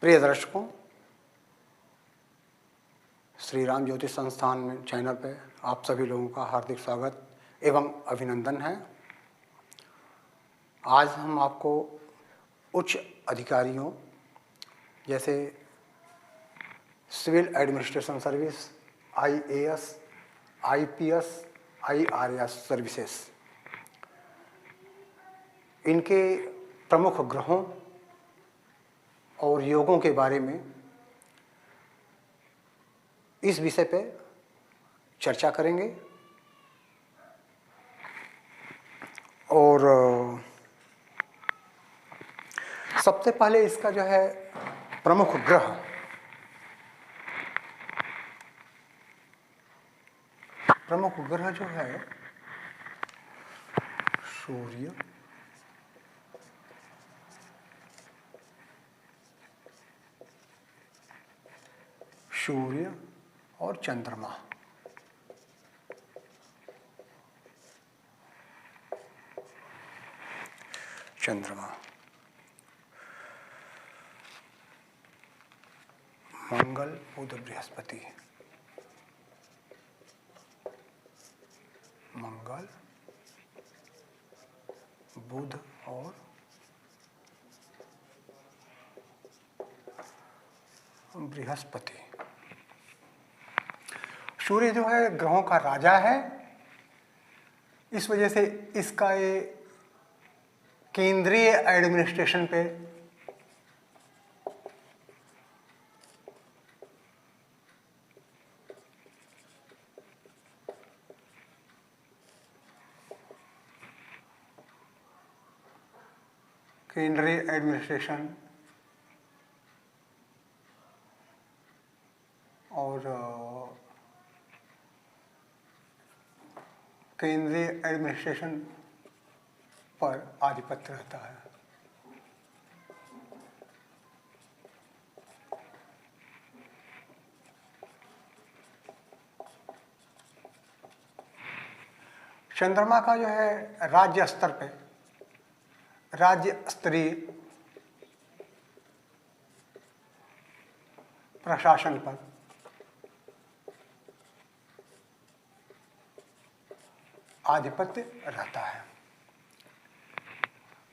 प्रिय दर्शकों, श्री राम ज्योति संस्थान में चैनल पे आप सभी लोगों का हार्दिक स्वागत एवं अभिनंदन है। आज हम आपको उच्च अधिकारियों जैसे civil administration service, IAS, IPS, IRS services, इनके प्रमुख ग्रहों और योगों के बारे में इस विषय पे चर्चा करेंगे। और सबसे पहले इसका जो है प्रमुख ग्रह जो है सूर्य और चंद्रमा। मंगल, बुध, बृहस्पति। मंगल, बुध और बृहस्पति। सूर्य जो है ग्रहों का राजा है, इस वजह से इसका ये केंद्रीय एडमिनिस्ट्रेशन पे केंद्रीय एडमिनिस्ट्रेशन पर आधिपत्य रहता है। चंद्रमा का जो है राज्य स्तर पे, राज्य स्तरीय प्रशासन पर आधिपत्य रहता है।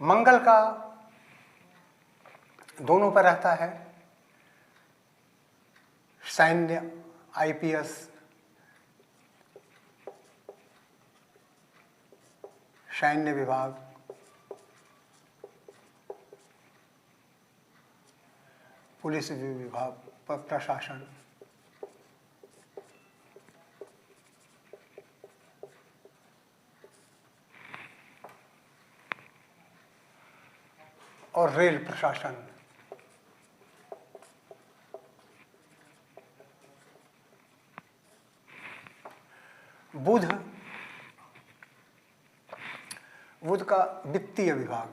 मंगल का दोनों पर रहता है, सैन्य, IPS, सैन्य विभाग, पुलिस विभाग पर प्रशासन, और रेल प्रशासन। बुध का वित्तीय विभाग,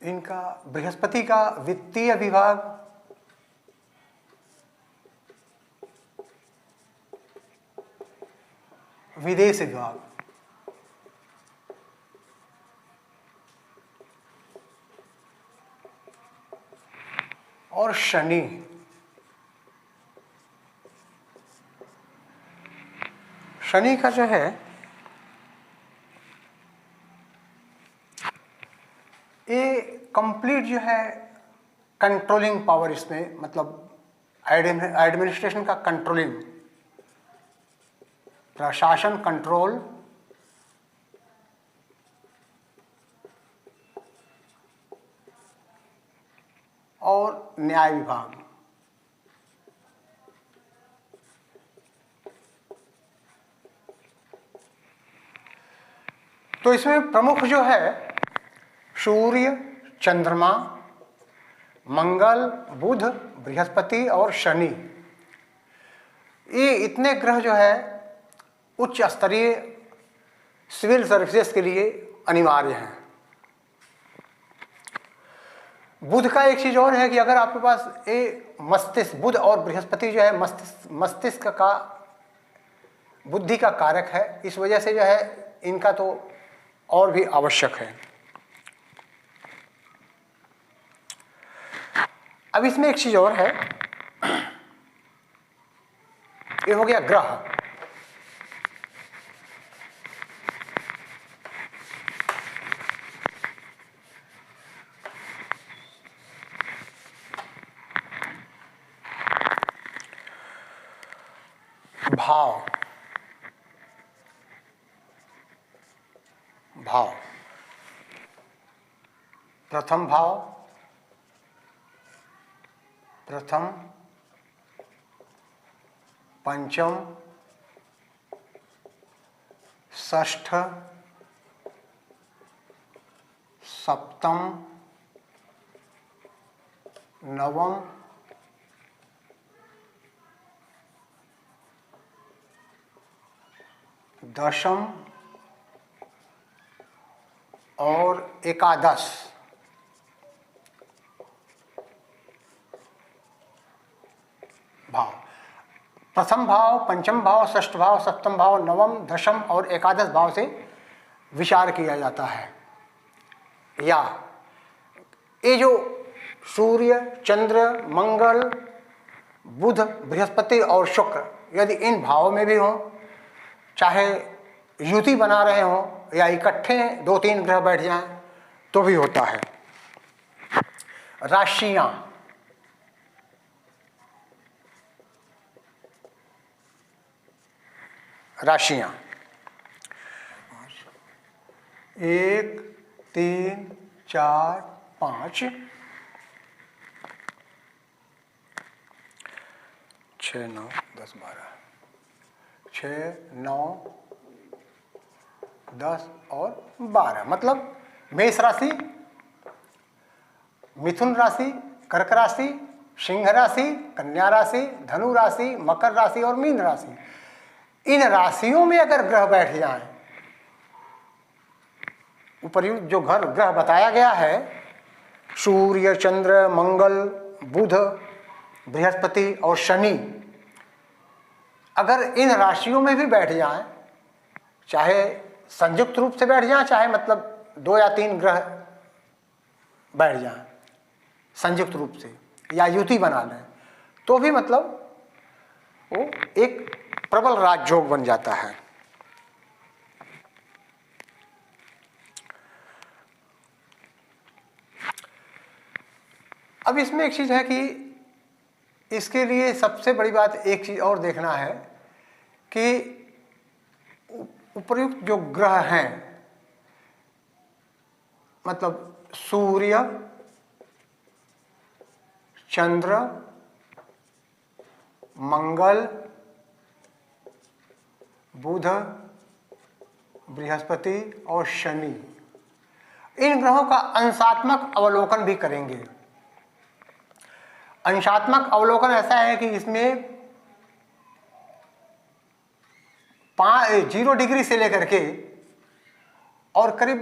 इनका बृहस्पति का वित्तीय विभाग विदेश विभाग, और शनि का जो है ये कंप्लीट जो है कंट्रोलिंग पावर, इसमें मतलब एडमिनिस्ट्रेशन का कंट्रोलिंग, प्रशासन कंट्रोल, और न्याय विभाग। तो इसमें प्रमुख जो है सूर्य, चंद्रमा, मंगल, बुध, बृहस्पति और शनि, ये इतने ग्रह जो है उच्च स्तरीय सिविल सर्विसेज के लिए अनिवार्य हैं। बुध का एक चीज और है कि अगर आपके पास मस्तिष्क, बुध और बृहस्पति जो है मस्तिष्क का, बुद्धि का कारक है, इस वजह से जो है इनका तो और भी आवश्यक है। अब इसमें एक चीज और है, ये हो गया ग्रह। भाव, भाव, प्रथम भाव, प्रथम, पंचम, षष्ठ, सप्तम, नवम, दशम और एकादश। भाव, प्रथम भाव, पंचम भाव, षष्ठ भाव, सप्तम भाव, नवम, दशम और एकादश भाव से विचार किया जाता है। या ये जो सूर्य, चंद्र, मंगल, बुध, बृहस्पति और शुक्र यदि इन भावों में भी हों, चाहे युति बना रहे हों या इकट्ठे 2-3 ग्रह बैठ जाएं तो भी होता है। राशियां, राशियां 1, 3, 4, 5, 6, 9, 10, 12, 6, 9, 10 और 12, मतलब मेष राशि, मिथुन राशि, कर्क राशि, सिंह राशि, कन्या राशि, धनु राशि, मकर राशि और मीन राशि। इन राशियों में अगर ग्रह बैठ जाएं, उपर्युक्त जो ग्रह बताया गया है, सूर्य, चंद्र, मंगल, बुध, बृहस्पति और शनि, अगर इन राशियों में भी बैठ जाएं, चाहे संयुक्त रूप से बैठ जाएं, चाहे मतलब 2 या 3 ग्रह बैठ जाएं संयुक्त रूप से या युति बना लें, तो भी मतलब वो एक प्रबल राजयोग बन जाता है। अब इसमें एक चीज है कि इसके लिए सबसे बड़ी बात एक चीज और देखना है कि उपर्युक्त जो ग्रह हैं, मतलब सूर्य, चंद्र, मंगल, बुध, बृहस्पति और शनि, इन ग्रहों का अंशात्मक अवलोकन भी करेंगे। अंशात्मक अवलोकन ऐसा है कि इसमें 0 डिग्री से लेकर के और करीब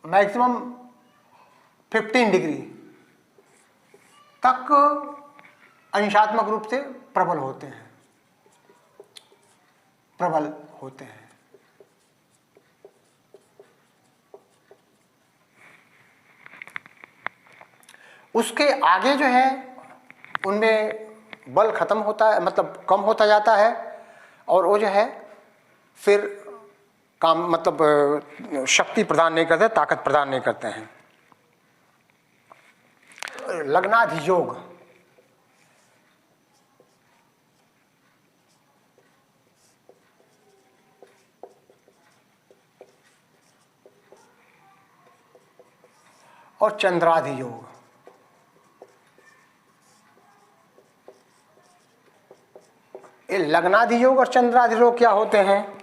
मैक्सिमम 15 डिग्री तक अंशात्मक रूप से प्रबल होते हैं, प्रबल होते हैं। उसके आगे जो है उनमें बल खत्म होता है, मतलब कम होता जाता है, और वो जो है फिर काम मतलब शक्ति प्रदान नहीं करते, ताकत प्रदान नहीं करते हैं। लग्नाधियोग, और चंद्राधियोग। ये लग्नाधियोग और चंद्राधियोग क्या होते हैं?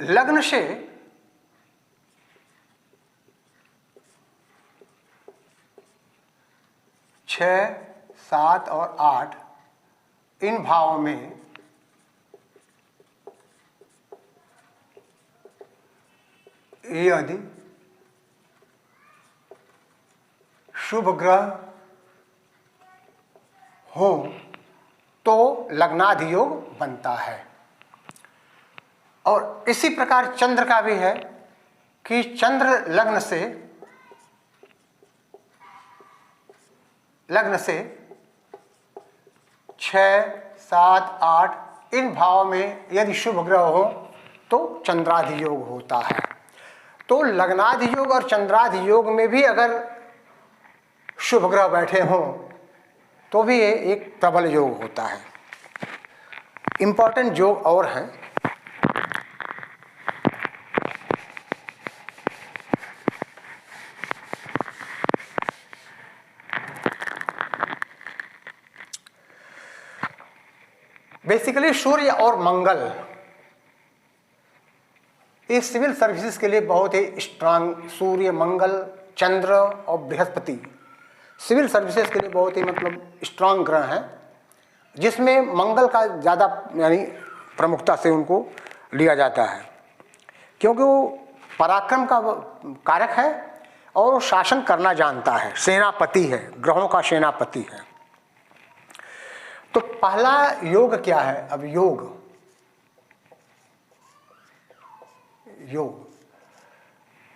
लग्न से छः, 7 और 8 इन भावों में यदि शुभ ग्रह हो तो लग्नादि योग बनता है। और इसी प्रकार चंद्र का भी है कि चंद्र लग्न से 6, 7, 8 इन भाव में यदि शुभ ग्रह हो तो चंद्रादि योग होता है। तो लग्नादि योग और चंद्रादि योग में भी अगर शुभ ग्रह बैठे हों तो भी ये एक प्रबल योग होता है। इंपॉर्टेंट योग और हैं। बेसिकली सूर्य और मंगल इस सिविल सर्विसेज के लिए बहुत ही स्ट्रांग, सूर्य, मंगल, चंद्र और बृहस्पति सिविल सर्विसेज के लिए बहुत ही स्ट्रांग ग्रह हैं, जिसमें मंगल का ज़्यादा यानी प्रमुखता से उनको लिया जाता है, क्योंकि वो पराक्रम का कारक है और शासन करना जानता है, सेनापति है, ग्रहों का सेनापति है। तो पहला योग क्या है? अब योग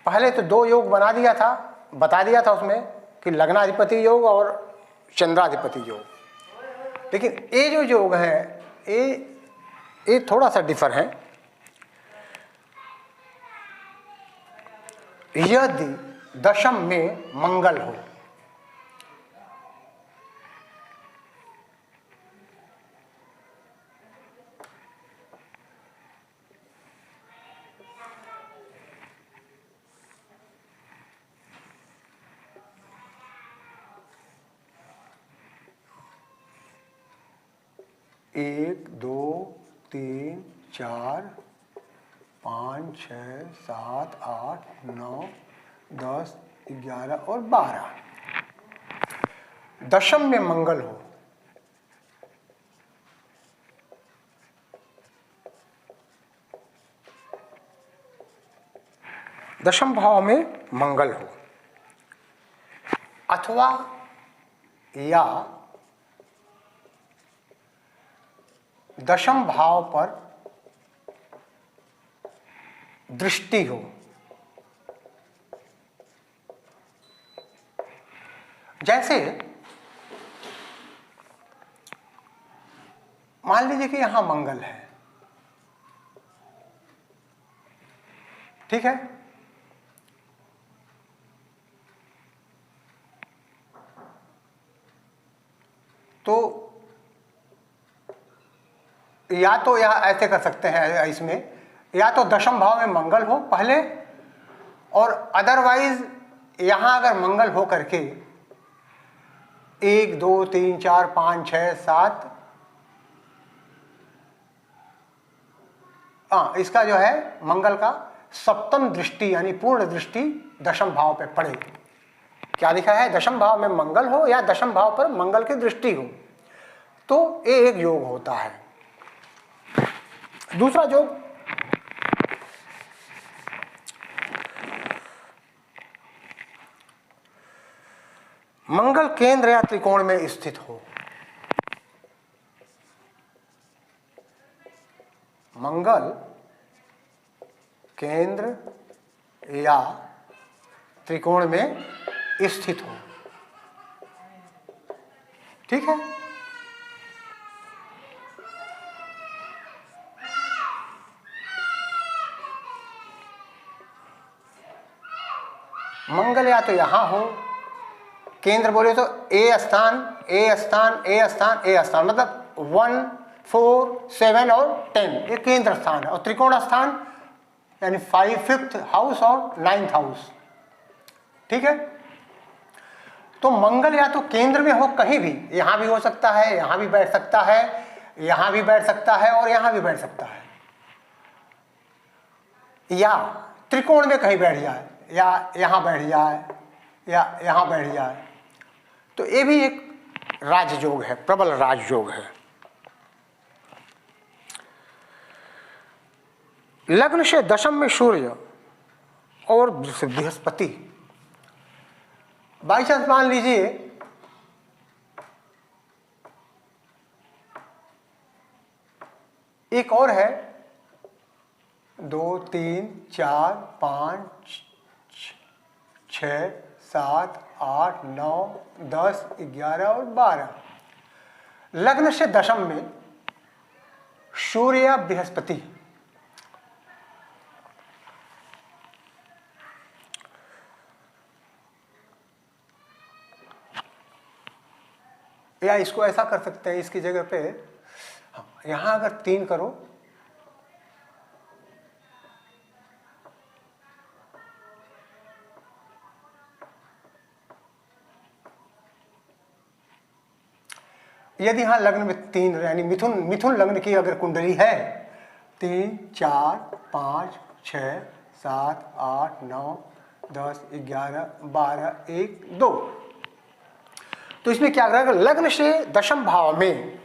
पहले तो 2 योग बता दिया था उसमें कि लग्नाधिपति योग और चंद्राधिपति योग। लेकिन ये जो योग है ये थोड़ा सा डिफर है। यदि दशम में मंगल हो, एक, 2, 3, 4, 5, 6, 7, 8, 9, 10, 11 और 12 दशम में मंगल हो, दशम भाव में मंगल हो, अथवा या दशम भाव पर दृष्टि हो। जैसे मान लीजिए कि यहां मंगल है, ठीक है, तो या तो यह ऐसे कर सकते हैं, इसमें या तो दशम भाव में मंगल हो पहले, और अदरवाइज यहां अगर मंगल हो करके 1, 2, 3, 4, 5, 6, 7 इसका जो है मंगल का सप्तम दृष्टि यानी पूर्ण दृष्टि दशम भाव पे पड़े। क्या लिखा है? दशम भाव में मंगल हो या दशम भाव पर मंगल की दृष्टि हो, तो ये एक योग होता है। दूसरा योग मंगल केंद्र या त्रिकोण में स्थित हो। मंगल केंद्र या त्रिकोण में स्थित हो, ठीक है। मंगल या तो यहां हो, केंद्र बोले तो ए स्थान मतलब 1, 4, 7 और 10 ये केंद्र स्थान है, और त्रिकोण स्थान यानी 5th हाउस और 9th हाउस, ठीक है। तो मंगल या तो केंद्र में हो, कहीं भी, यहां भी हो सकता है, यहां भी बैठ सकता है, यहां भी बैठ सकता है और यहां भी बैठ सकता है, या त्रिकोण में कहीं बैठ जाए, या यहां बैठ जाए या यहां बैठ जाए, तो ये भी एक राजयोग है, प्रबल राजयोग है। लग्न से दशम में सूर्य और बृहस्पति, बाई चांस मान लीजिए एक और है 2 3 4 5 6 7 8 9 10 11 और 12, लग्न से दशम में सूर्य या बृहस्पति। या इसको ऐसा कर सकते हैं, इसकी जगह पे यहां अगर 3 करो, यदि यहां लग्न में 3 यानी मिथुन लग्न की अगर कुंडली है 3 4 5 6 7 8 9 10 11 12 1 2, तो इसमें क्या करेगा, लग्न से दशम भाव में,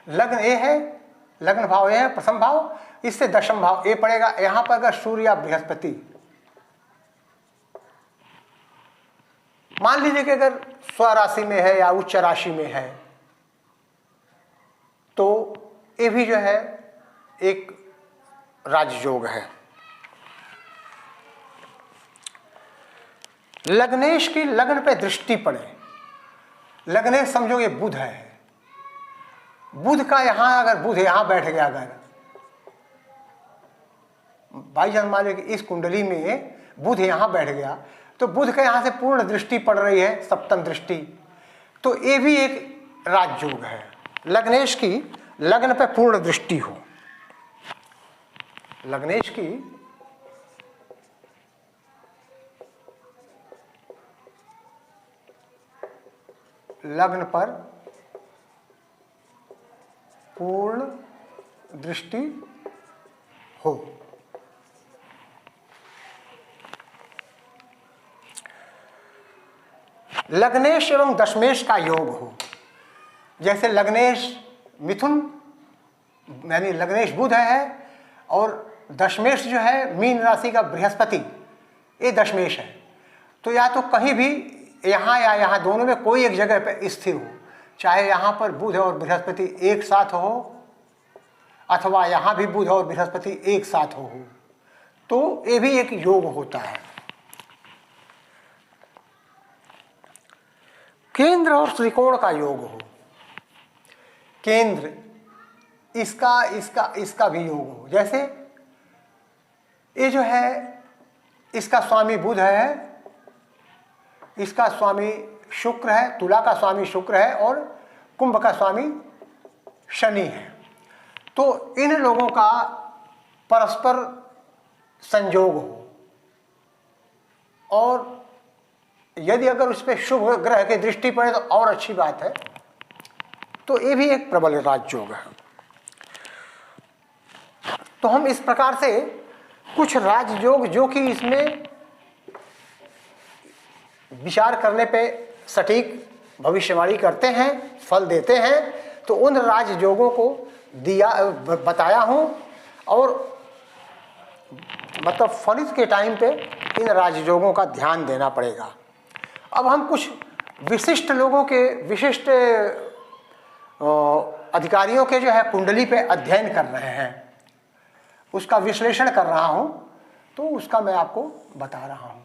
लग्न ए है, लग्न भाव ए है प्रथम भाव, इससे दशम भाव ए पड़ेगा। यहां पर अगर सूर्य या बृहस्पति मान लीजिए कि अगर स्वराशि में है या उच्च राशि में है, तो ये भी जो है एक राजयोग है। लग्नेश की लग्न पे दृष्टि पड़े, लग्नेश समझो ये बुध है, बुध का यहां अगर बुध यहां बैठ गया, अगर भाई जान मान लीजिए कि इस कुंडली में बुध यहां बैठ गया, तो बुध का यहां से पूर्ण दृष्टि पड़ रही है, सप्तम दृष्टि, तो ये भी एक राजयोग है। लग्नेश की लग्न पे पूर्ण दृष्टि हो, लग्नेश की लग्न पर पूर्ण दृष्टि हो। लग्नेश एवं दशमेश का योग हो, जैसे लग्नेश मिथुन यानी लग्नेश बुध है और दशमेश जो है मीन राशि का बृहस्पति, ये दशमेश है। तो या तो कहीं भी यहाँ या यहाँ दोनों में कोई एक जगह पर स्थिर हो, चाहे यहाँ पर बुध और बृहस्पति एक साथ हो अथवा यहाँ भी बुध और बृहस्पति एक साथ हो, तो ये भी एक योग होता है। केंद्र और त्रिकोण का योग हो, केंद्र इसका इसका इसका भी योग हो, जैसे ये जो है इसका स्वामी बुध है, इसका स्वामी शुक्र है, तुला का स्वामी शुक्र है और कुंभ का स्वामी शनि है। तो इन लोगों का परस्पर संयोग हो, और यदि अगर उस पर शुभ ग्रह की दृष्टि पड़े तो और अच्छी बात है। तो ये भी एक प्रबल राजयोग है। तो हम इस प्रकार से कुछ राजयोग जो कि इसमें विचार करने पे सटीक भविष्यवाणी करते हैं, फल देते हैं, तो उन राजयोगों को बताया हूं, और मतलब फलित के टाइम पे इन राजयोगों का ध्यान देना पड़ेगा। अब हम कुछ विशिष्ट लोगों के, विशिष्ट अधिकारियों के जो है कुंडली पे अध्ययन कर रहे हैं, उसका विश्लेषण कर रहा हूं, तो उसका मैं आपको बता रहा हूं।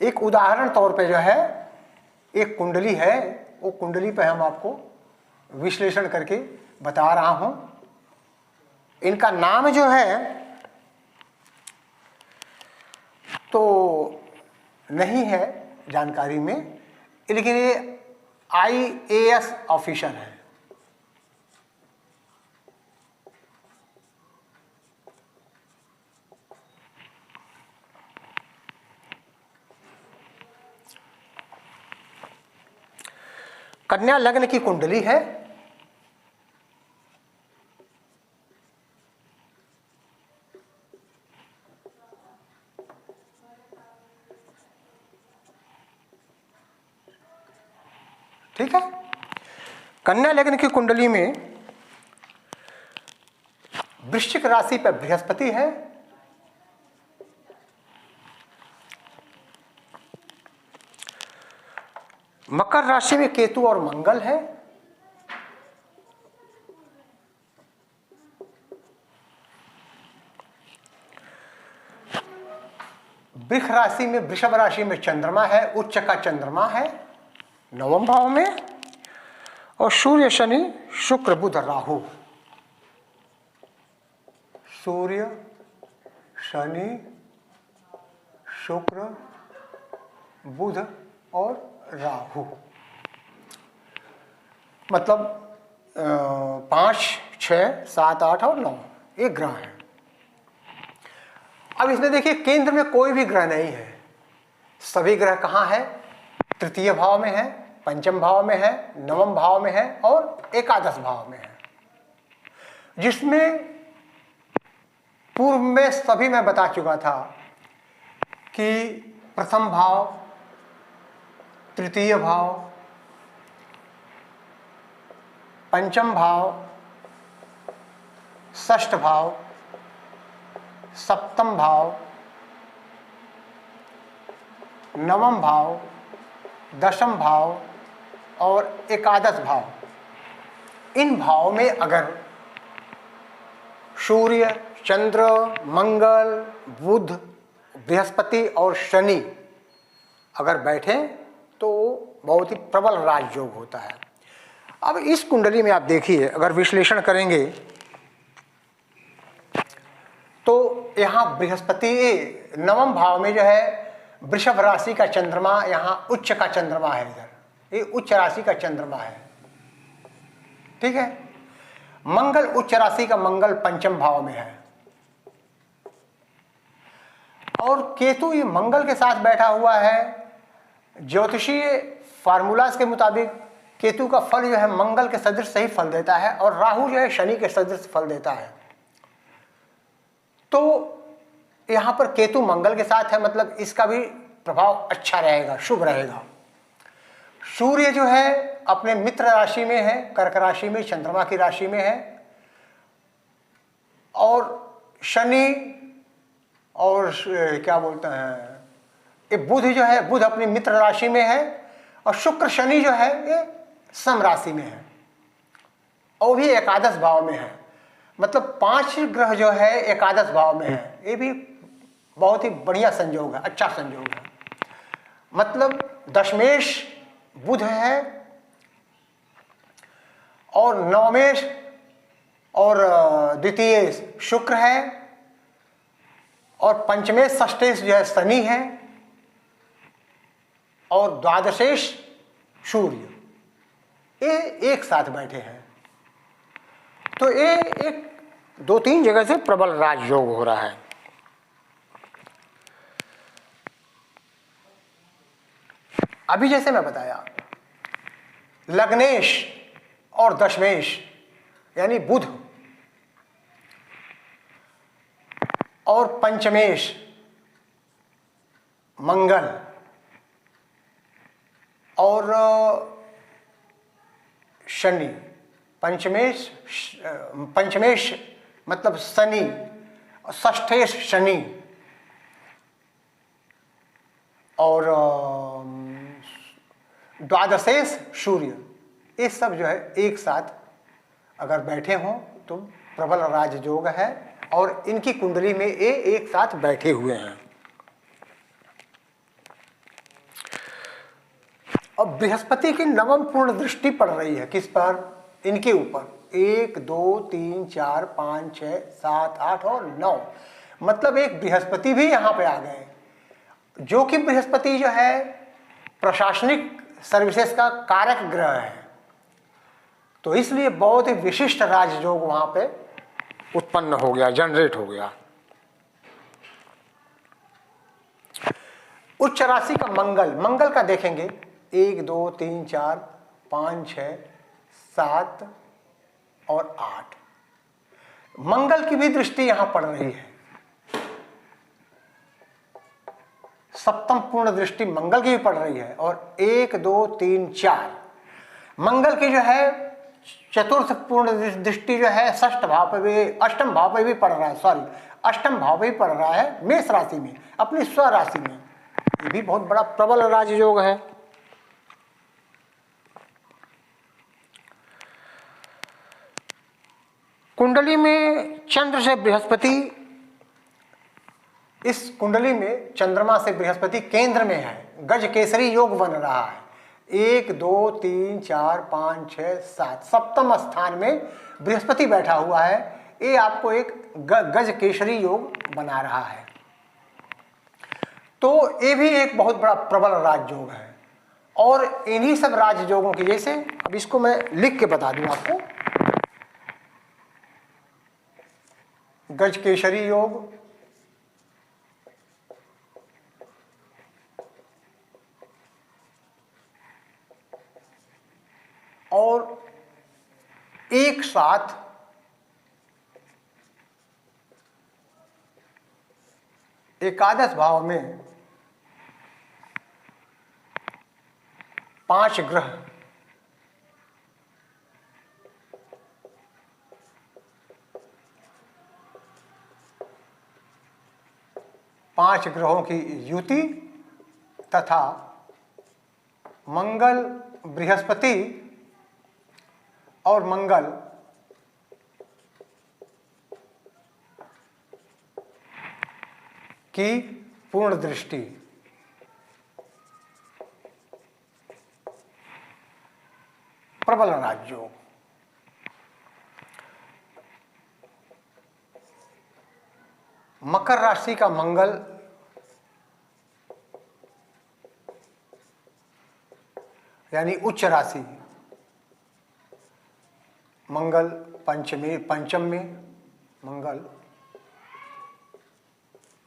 एक उदाहरण तौर पे जो है एक कुंडली है, वो कुंडली पे हम आपको विश्लेषण करके बता रहा हूं। इनका नाम जो है तो नहीं है जानकारी में, लेकिन ये IAS ऑफिसर है। कन्या लग्न की कुंडली है, ठीक है। कन्या लग्न की कुंडली में वृश्चिक राशि पर बृहस्पति है, मकर राशि में केतु और मंगल है, वृष राशि में, वृषभ राशि में चंद्रमा है, उच्च का चंद्रमा है 9वें भाव में, और सूर्य शनि शुक्र बुध राहु, सूर्य शनि शुक्र बुध और राहु, मतलब 5, 6, 7, 8 और 9 एक ग्रह है। अब इसमें देखिए केंद्र में कोई भी ग्रह नहीं है, सभी ग्रह कहाँ है? तृतीय भाव में है, पंचम भाव में है, नवम भाव में है और एकादश भाव में है, जिसमें पूर्व में सभी मैं बता चुका था कि प्रथम भाव, तृतीय भाव, पंचम भाव, षष्ठ भाव, सप्तम भाव, नवम भाव, दशम भाव और एकादश भाव, इन भाव में अगर सूर्य, चंद्र, मंगल, बुध, बृहस्पति और शनि अगर बैठे तो बहुत ही प्रबल राजयोग होता है। अब इस कुंडली में आप देखिए, अगर विश्लेषण करेंगे तो यहाँ बृहस्पति 9वें भाव में जो है वृषभ राशि का चंद्रमा, यहाँ उच्च का चंद्रमा है, इधर ये उच्च राशि का चंद्रमा है, ठीक है। मंगल उच्च राशि का मंगल पंचम भाव में है, और केतु ये मंगल के साथ बैठा हुआ है। ज्योतिषीय फार्मूलाज के मुताबिक केतु का फल जो है मंगल के सदृश सही फल देता है, और राहु जो है शनि के सदृश फल देता है। तो यहाँ पर केतु मंगल के साथ है, मतलब इसका भी प्रभाव अच्छा रहेगा, शुभ रहेगा। सूर्य जो है अपने मित्र राशि में है, कर्क राशि में, चंद्रमा की राशि में है, और शनि और क्या बोलते हैं ये बुध जो है, बुध अपनी मित्र राशि में है, और शुक्र शनि जो है ये सम राशि में है, और भी एकादश भाव में है। मतलब 5 ग्रह जो है एकादश भाव में है, ये भी बहुत ही बढ़िया संयोग है, अच्छा संयोग है। मतलब दशमेश बुध है, और नवमेश और द्वितीय शुक्र है, और पंचमेश षष्ठेश जो है शनि है, और द्वादशेश सूर्य, ये एक साथ बैठे हैं। तो ये एक 2-3 जगह से प्रबल राजयोग हो रहा है। अभी जैसे मैं बताया, लग्नेश और दशमेश यानी बुध और पंचमेश मंगल और शनि, पंचमेश मतलब शनि, षष्ठेश शनि, और द्वादशेश सूर्य, ये सब जो है एक साथ अगर बैठे हों तो प्रबल राजयोग है, और इनकी कुंडली में ये एक साथ बैठे हुए हैं। और बृहस्पति की 9वीं पूर्ण दृष्टि पड़ रही है किस पर? इनके ऊपर 1, 2, 3, 4, 5, 6, 7, 8 और 9, मतलब एक बृहस्पति भी यहाँ पे आ गए, जो कि बृहस्पति जो है प्रशासनिक सर्विसेज का कारक ग्रह है। तो इसलिए बहुत ही विशिष्ट राजयोग वहां पे उत्पन्न हो गया, जनरेट हो गया। उच्च राशि का मंगल, मंगल का देखेंगे 1, 2, 3, 4, 5, 6, 7 और 8, मंगल की भी दृष्टि यहां पड़ रही है। सप्तम पूर्ण दृष्टि मंगल की भी पड़ रही है, और 1, 2, 3, 4 मंगल की जो है चतुर्थ पूर्ण दृष्टि जो है षष्ठ भाव पे भी, अष्टम भाव पे भी पड़ रहा है, सॉरी अष्टम भाव पे भी पड़ रहा है, मेष राशि में, अपनी स्व राशि में। ये भी बहुत बड़ा प्रबल राजयोग है। कुंडली में चंद्र से बृहस्पति, इस कुंडली में चंद्रमा से बृहस्पति केंद्र में है, गज केसरी योग बन रहा है। 1 2 3 4 5 6 7 सप्तम स्थान में बृहस्पति बैठा हुआ है। ये आपको एक गज केसरी योग बना रहा है। तो ये भी एक बहुत बड़ा प्रबल राजयोग है। और इन्हीं सब राजयोगों की, जैसे अब इसको मैं लिख के बता दूं आपको, गज केसरी योग, और एक साथ एकादश भाव में 5 ग्रह, पांच ग्रहों की युति तथा मंगल बृहस्पति और मंगल की पूर्ण दृष्टि, प्रबल राजयोग। मकर राशि का मंगल यानी उच्च राशि, मंगल पंचम में, मंगल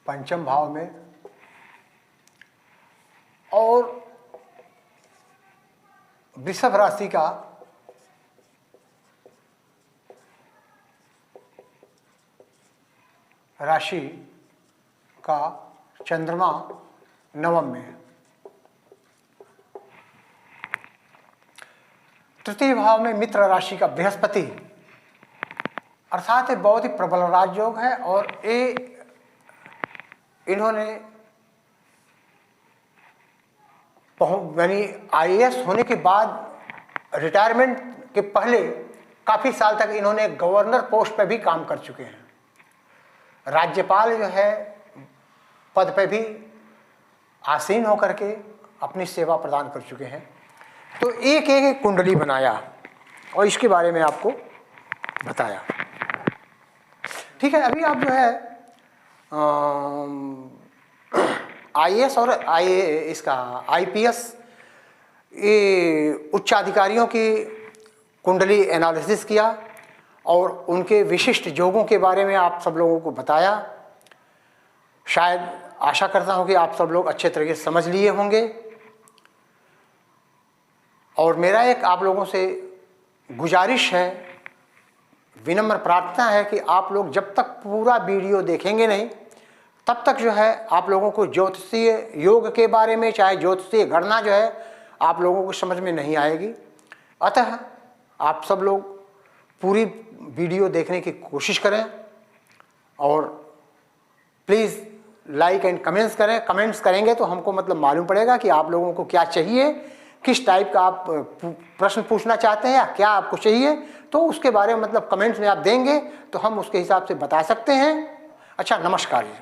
पंचम भाव में, और वृषभ राशि का राशि का चंद्रमा नवम में। तृतीय भाव में मित्र राशि का बृहस्पति, अर्थात ये बहुत ही प्रबल राजयोग है। और ये इन्होंने यानी IAS होने के बाद रिटायरमेंट के पहले काफ़ी साल तक इन्होंने गवर्नर पोस्ट पे भी काम कर चुके हैं। राज्यपाल जो है पद पे भी आसीन होकर के अपनी सेवा प्रदान कर चुके हैं। तो एक एक कुंडली बनाया और इसके बारे में आपको बताया। ठीक है, अभी आप जो है IAS और इसका IPS ये उच्चाधिकारियों की कुंडली एनालिसिस किया और उनके विशिष्ट योगों के बारे में आप सब लोगों को बताया। शायद आशा करता हूं कि आप सब लोग अच्छे तरीके से समझ लिए होंगे। और मेरा एक आप लोगों से गुजारिश है, विनम्र प्रार्थना है कि आप लोग जब तक पूरा वीडियो देखेंगे नहीं तब तक जो है आप लोगों को ज्योतिषीय योग के बारे में, चाहे ज्योतिषीय गणना जो है आप लोगों को समझ में नहीं आएगी। अतः आप सब लोग पूरी वीडियो देखने की कोशिश करें और प्लीज़ लाइक एंड कमेंट्स करें। कमेंट्स करेंगे तो हमको मतलब मालूम पड़ेगा कि आप लोगों को क्या चाहिए, किस टाइप का आप प्रश्न पूछना चाहते हैं या क्या आपको चाहिए। तो उसके बारे में मतलब कमेंट्स में आप देंगे तो हम उसके हिसाब से बता सकते हैं। अच्छा, नमस्कार जी।